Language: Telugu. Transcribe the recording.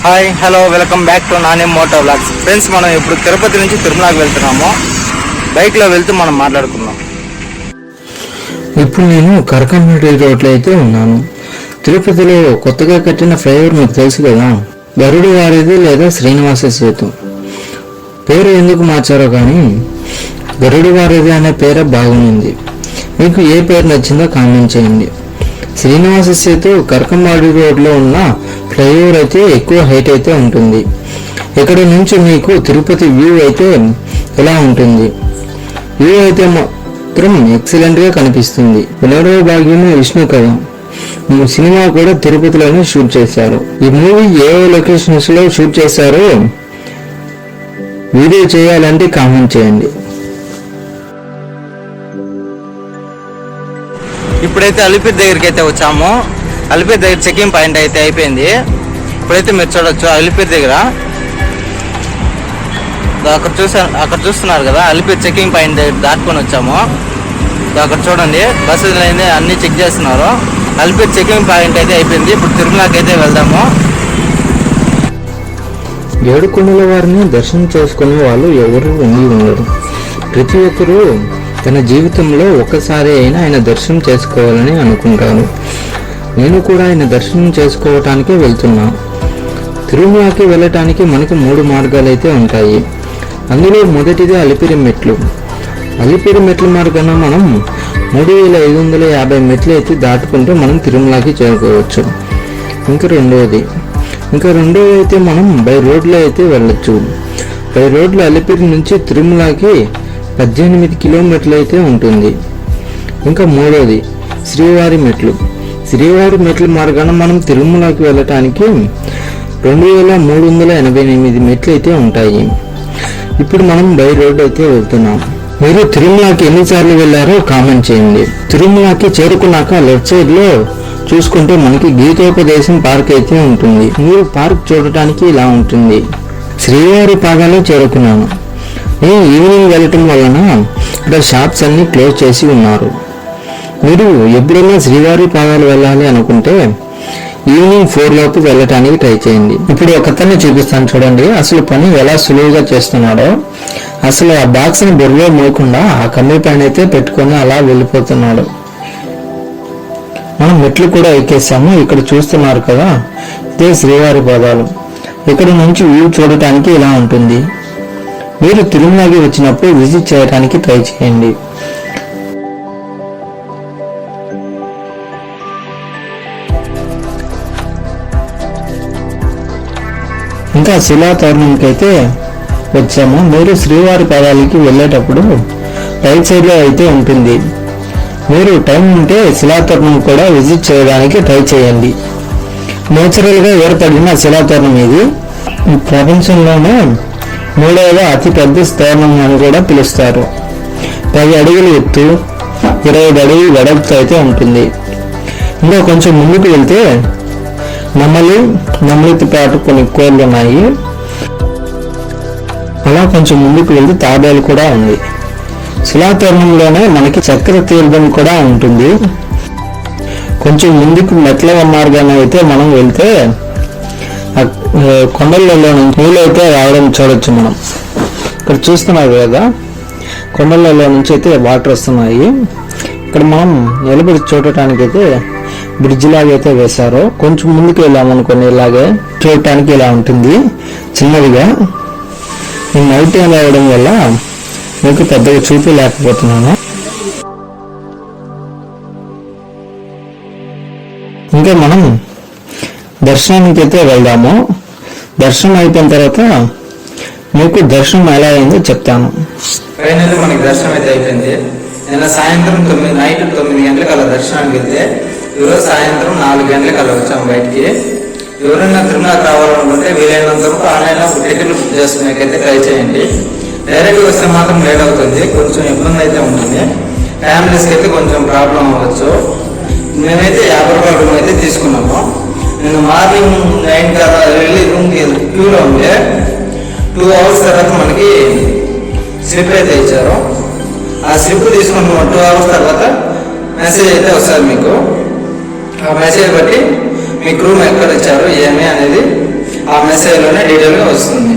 Hi hello welcome back to Nani moto vlogs. Friends, మనం ఇప్పుడు తిరుపతి నుంచి తిరుమలకి వెళ్తున్నాము. బైక్లో వెళ్తూ మనం మాట్లాడుకుందాం. ఇప్పుడు నేను కరకమ్మడి రోడ్లో అయితే ఉన్నాను. తిరుపతిలో కొత్తగా కట్టిన ఫ్లైఓవర్ మీకు తెలుసు కదా, గరుడు వారిది లేదా శ్రీనివాస సేతు. పేరు ఎందుకు మార్చారో కానీ గరుడు వారిది అనే పేరే బాగుంది. మీకు ఏ పేరు నచ్చిందో కామెంట్ చేయండి. శ్రీనివాస సేతు కరకమ్మాడి రోడ్లో ఉన్న ఫ్లైఓవర్ అయితే ఎక్కువ హైట్ అయితే ఉంటుంది. ఇక్కడ నుంచి మీకు తిరుపతి వ్యూ అయితే ఎలా ఉంటుంది. వ్యూ అయితే మాత్రం ఎక్సలెంట్ గా కనిపిస్తుంది. 11వ భాగ్యం విష్ణు కథ సినిమా కూడా తిరుపతిలోనే షూట్ చేశారు. ఈ మూవీ ఏ లొకేషన్స్ లో షూట్ చేశారో వీడియో చేయాలంటే కామెంట్ చేయండి. ఇప్పుడైతే అలిపిరి దగ్గరికి అయితే వచ్చాము. అలిపిరి దగ్గర చెకింగ్ పాయింట్ అయితే అయిపోయింది. ఇప్పుడైతే మీరు చూడొచ్చు అలిపిరి దగ్గర అక్కడ చూస్తున్నారు కదా, అలిపిరి చెకింగ్ పాయింట్ దగ్గర దాటుకొని వచ్చాము. అక్కడ చూడండి, బస్సులు అయితే అన్ని చెక్ చేస్తున్నారు. అలిపిరి చెకింగ్ పాయింట్ అయితే అయిపోయింది. ఇప్పుడు తిరుమలకి అయితే వెళ్దాము. ఏడుకొండల వారిని దర్శనం చేసుకునే వాళ్ళు ఎవరు ఉండరు. ప్రతి ఒక్కరూ తన జీవితంలో ఒక్కసారి అయినా ఆయన దర్శనం చేసుకోవాలని అనుకుంటారు. నేను కూడా ఆయన దర్శనం చేసుకోవటానికే వెళ్తున్నా. తిరుమలకి వెళ్ళటానికి మనకు 3 మార్గాలు అయితే ఉంటాయి. అందులో మొదటిది అలిపిరి మెట్లు. అలిపిరి మెట్ల మార్గాన మనం 3550 మెట్లు అయితే దాటుకుంటే మనం తిరుమలకి చేరుకోవచ్చు. ఇంకా రెండోది అయితే మనం బై రోడ్లో అయితే వెళ్ళొచ్చు. బై రోడ్లో అలిపిరి నుంచి తిరుమలకి 18 కిలోమీటర్లు అయితే ఉంటుంది. ఇంకా మూడోది శ్రీవారి మెట్లు. శ్రీవారి మెట్ల మార్గాన మనం తిరుమలకి వెళ్ళటానికి 2388 మెట్లు అయితే ఉంటాయి. ఇప్పుడు మనం బై రోడ్ అయితే వెళ్తున్నాం. మీరు తిరుమలకి ఎన్నిసార్లు వెళ్ళారో కామెంట్ చేయండి. తిరుమలకి చేరుకున్నాక లెఫ్ట్ సైడ్ లో చూసుకుంటే మనకి గీతోపదేశం పార్క్ అయితే ఉంటుంది. మీరు పార్క్ చూడటానికి ఇలా ఉంటుంది. శ్రీవారి పాదాలు చేరుకున్నాను. నేను ఈవినింగ్ వెళ్ళటం వలన ఇక్కడ షాప్స్ అన్ని క్లోజ్ చేసి ఉన్నారు. మీరు ఎప్పుడైనా శ్రీవారి పాదాలు వెళ్ళాలి అనుకుంటే ఈవినింగ్ 4 లోపు వెళ్ళటానికి ట్రై చేయండి. ఇప్పుడు ఒకతన్ని చూపిస్తాను చూడండి, అసలు పని ఎలా సులువుగా చేస్తున్నాడో. అసలు ఆ బాక్స్ ని బొర్రలో మోయకుండా ఆ కమ్మి పైన అయితే పెట్టుకొని అలా వెళ్ళిపోతున్నాడు. మనం మెట్లు కూడా ఎక్కేసాము. ఇక్కడ చూస్తున్నారు కదా, ఇదే శ్రీవారి పాదాలు. ఇక్కడ నుంచి వ్యూ చూడటానికి ఇలా ఉంటుంది. మీరు తిరుమలకి వచ్చినప్పుడు విజిట్ చేయడానికి ట్రై చేయండి. ఇంకా శిలాతోరణంకి అయితే వచ్చాము. మీరు శ్రీవారి పాదాలకి వెళ్ళేటప్పుడు రైట్ సైడ్ లో అయితే ఉంటుంది. మీరు టైం ఉంటే శిలాతోరణం కూడా విజిట్ చేయడానికి ట్రై చేయండి. నేచురల్ గా ఏర్పడిన శిలాతోరణం ఇది. ప్రపంచంలోనే 3వ అతి పెద్ద తోరణం అని కూడా పిలుస్తారు. 10 అడుగులు ఎత్తు, 25 అడుగులు వెడల్పు అయితే ఉంటుంది. ఇంకా కొంచెం ముందుకు వెళ్తే నెమలితో పాటు కొన్ని కోళ్ళు ఉన్నాయి. అలా కొంచెం ముందుకు వెళ్తే తాబేలు కూడా ఉంది. శిలాతోరణంలోనే మనకి చక్ర తీర్థం కూడా ఉంటుంది. కొంచెం ముందుకు మెట్ల మార్గాన్ని అయితే మనం వెళ్తే కొండలలో నుంచి నీళ్ళు అయితే రావడం చూడొచ్చు. మనం ఇక్కడ చూస్తున్నారు కదా, కొండలలో నుంచి అయితే వాటర్ వస్తున్నాయి. ఇక్కడ మనం నిలబడి చూడటానికి అయితే బ్రిడ్జ్ లాగా అయితే వేశారు. కొంచెం ముందుకు వెళ్ళామనుకోండి, ఇలాగే చూడటానికి ఇలా ఉంటుంది చిన్నదిగా. నేను నైట్ టైం రావడం వల్ల మీకు పెద్దగా చూపించలేకపోతున్నాను. ఇంకా మనం దర్శనానికి అయితే వెళ్దాము. దర్శనం అయిపోయిన తర్వాత మీకు దర్శనం ఎలా అయిందో చెప్తాను. ఫైనల్లీ మనకి దర్శనం అయితే అయిపోయింది. నిన్న సాయంత్రం నైట్ 9 గంటలకు అలా దర్శనానికి వెళ్తే ఈరోజు సాయంత్రం 4 గంటలకు అలా వచ్చాము బయటికి. ఎవరైనా తిరుమలకి రావాలనుకుంటే వీలైనంత వరకు ఆన్లైన్లో టికెట్లు బుక్ చేసుకునేకైతే ట్రై చేయండి. డైరెక్ట్గా వస్తే మాత్రం లేట్ అవుతుంది, కొంచెం ఇబ్బంది అయితే ఉంటుంది. ఫ్యామిలీస్కి అయితే కొంచెం ప్రాబ్లం అవ్వచ్చు. మేమైతే 50 రూపాయల రూమ్ అయితే తీసుకున్నాము. నేను మార్నింగ్ 9 కదా వెళ్ళి రూమ్కి క్యూలో ఉంటే 2 అవర్స్ తర్వాత మనకి స్లిప్ అయితే ఇచ్చారు. ఆ స్లిప్ తీసుకున్న 2 అవర్స్ తర్వాత మెసేజ్ అయితే వస్తుంది మీకు. ఆ మెసేజ్ బట్టి మీకు రూమ్ ఎక్కడ ఇచ్చారు ఏమి అనేది ఆ మెసేజ్లోనే డీటెయిల్గా వస్తుంది.